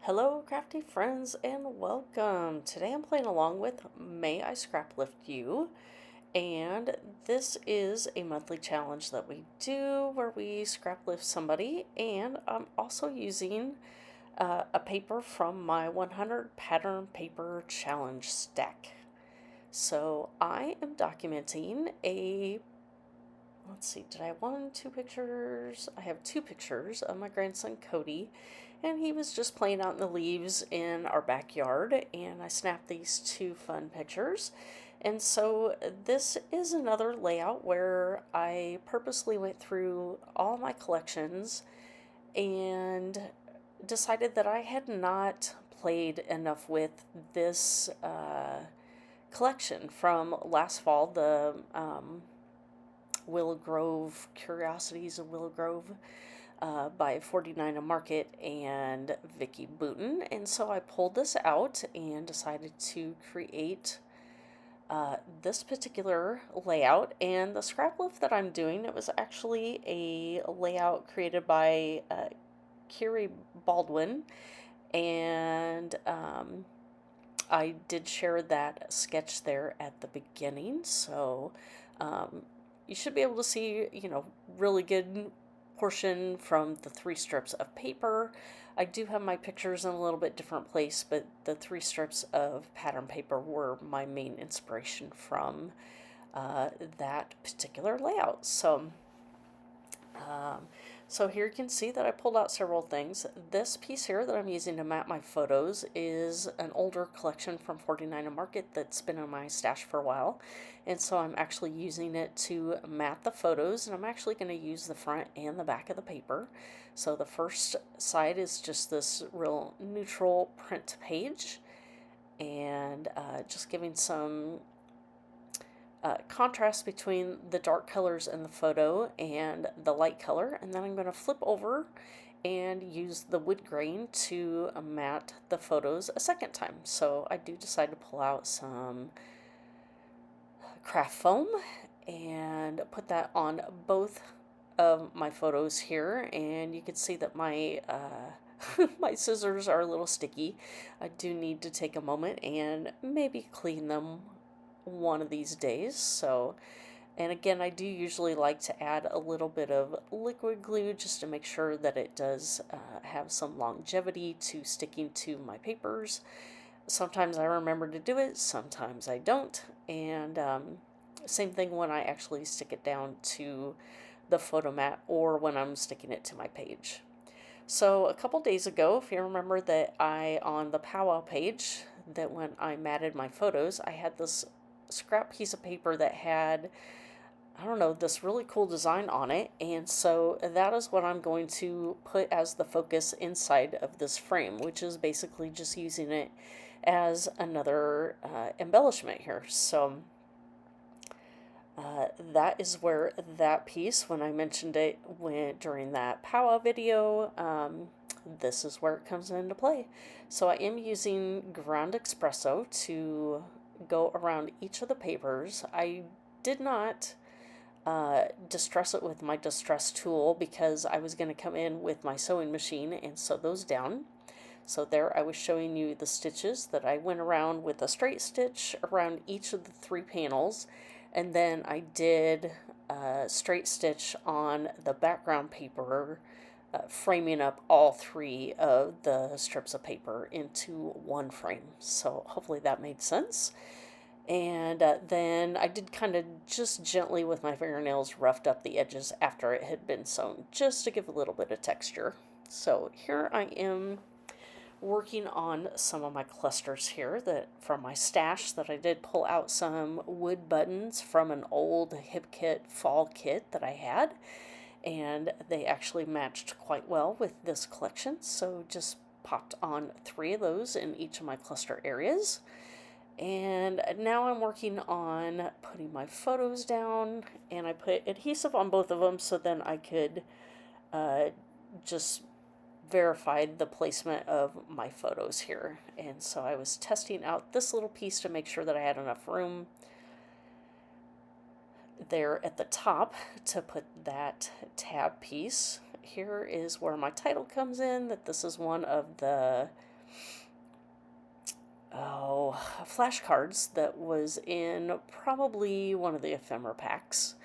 Hello, crafty friends, and welcome. Today I'm playing along with May I Scraplift You, and this is a monthly challenge that we do where we scrap lift somebody, and I'm also using a paper from my 100 pattern paper challenge stack. So I am documenting let's see, did I have one, two pictures? I have two pictures of my grandson Cody, and he was just playing out in the leaves in our backyard, and I snapped these two fun pictures. And so this is another layout where I purposely went through all my collections and decided that I had not played enough with this collection from last fall, the Willow Grove, Curiosities of Willow Grove by 49 a Market and Vicky Booten. And so I pulled this out and decided to create this particular layout. And the scrap lift that I'm doing, it was actually a layout created by Kiri Baldwin. And I did share that sketch there at the beginning. So you should be able to see, really good portion from the three strips of paper. I do have my pictures in a little bit different place, but the three strips of pattern paper were my main inspiration from that particular layout. Um, so here you can see that I pulled out several things. This piece here that I'm using to map my photos is an older collection from 49 a Market that's been in my stash for a while. And so I'm actually using it to map the photos, and I'm actually going to use the front and the back of the paper. So the first side is just this real neutral print page, and just giving some contrast between the dark colors in the photo and the light color, and then I'm going to flip over and use the wood grain to matte the photos a second time. So I do decide to pull out some craft foam and put that on both of my photos here, and you can see that my my scissors are a little sticky. I do need to take a moment and maybe clean them one of these days. So, and again, I do usually like to add a little bit of liquid glue just to make sure that it does have some longevity to sticking to my papers. Sometimes I remember to do it, sometimes I don't, and same thing when I actually stick it down to the photo mat or when I'm sticking it to my page. So a couple days ago, if you remember that on the powwow page, that when I matted my photos, I had this scrap piece of paper that had, I don't know, this really cool design on it, and so that is what I'm going to put as the focus inside of this frame, which is basically just using it as another embellishment here. So that is where that piece, when I mentioned it during that powwow video, this is where it comes into play. So I am using ground espresso to go around each of the papers. I did not distress it with my distress tool because I was going to come in with my sewing machine and sew those down. So there I was showing you the stitches that I went around with a straight stitch around each of the three panels, and then I did a straight stitch on the background paper, framing up all three of the strips of paper into one frame. So hopefully that made sense. And then I did kind of just gently with my fingernails roughed up the edges after it had been sewn, just to give a little bit of texture. So here I am working on some of my clusters here that from my stash that I did pull out some wood buttons from an old hip kit fall kit that I had, and they actually matched quite well with this collection, so just popped on three of those in each of my cluster areas. And now I'm working on putting my photos down, and I put adhesive on both of them so then I could just verify the placement of my photos here. And so I was testing out this little piece to make sure that I had enough room there at the top to put that tab piece. Here is where my title comes in, that this is one of the flashcards that was in probably one of the ephemera packs.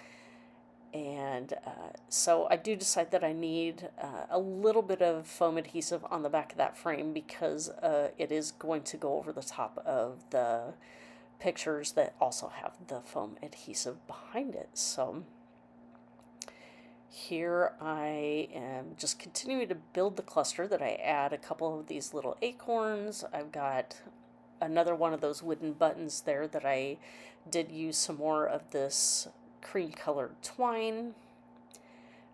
And so I do decide that I need a little bit of foam adhesive on the back of that frame because it is going to go over the top of the pictures that also have the foam adhesive behind it. So here I am just continuing to build the cluster that I add a couple of these little acorns. I've got another one of those wooden buttons there that I did use some more of this cream colored twine.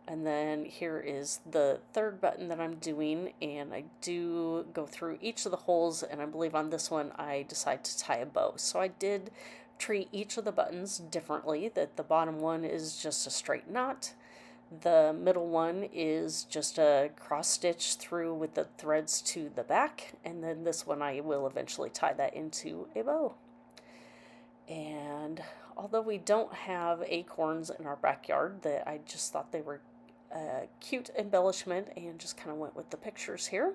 And then here is the third button that I'm doing, and I do go through each of the holes, and I believe on this one I decide to tie a bow. So I did treat each of the buttons differently, that the bottom one is just a straight knot, the middle one is just a cross stitch through with the threads to the back, and then this one I will eventually tie that into a bow. And although we don't have acorns in our backyard, that I just thought they were a cute embellishment and just kind of went with the pictures here.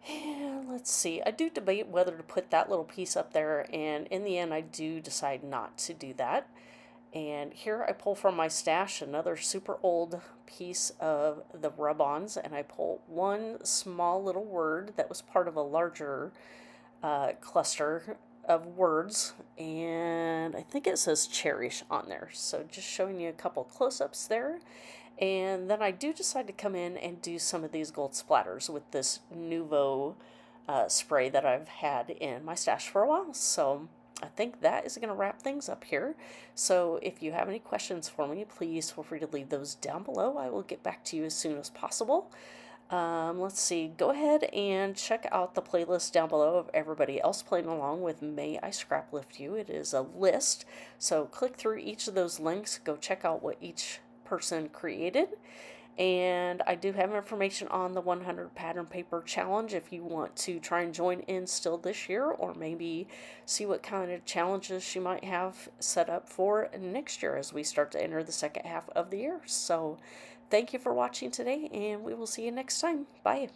And let's see, I do debate whether to put that little piece up there, and in the end I do decide not to do that. And here I pull from my stash another super old piece of the rub-ons, and I pull one small little word that was part of a larger cluster of words, and I think it says cherish on there. So just showing you a couple close-ups there. And then I do decide to come in and do some of these gold splatters with this Nuvo spray that I've had in my stash for a while. So I think that is going to wrap things up here. So if you have any questions for me, please feel free to leave those down below. I will get back to you as soon as possible. Let's see, go ahead and check out the playlist down below of everybody else playing along with May I Scraplift You. It is a list, so click through each of those links, go check out what each person created. And I do have information on the 100 pattern paper challenge if you want to try and join in still this year, or maybe see what kind of challenges she might have set up for next year as we start to enter the second half of the year. So thank you for watching today, and we will see you next time. Bye.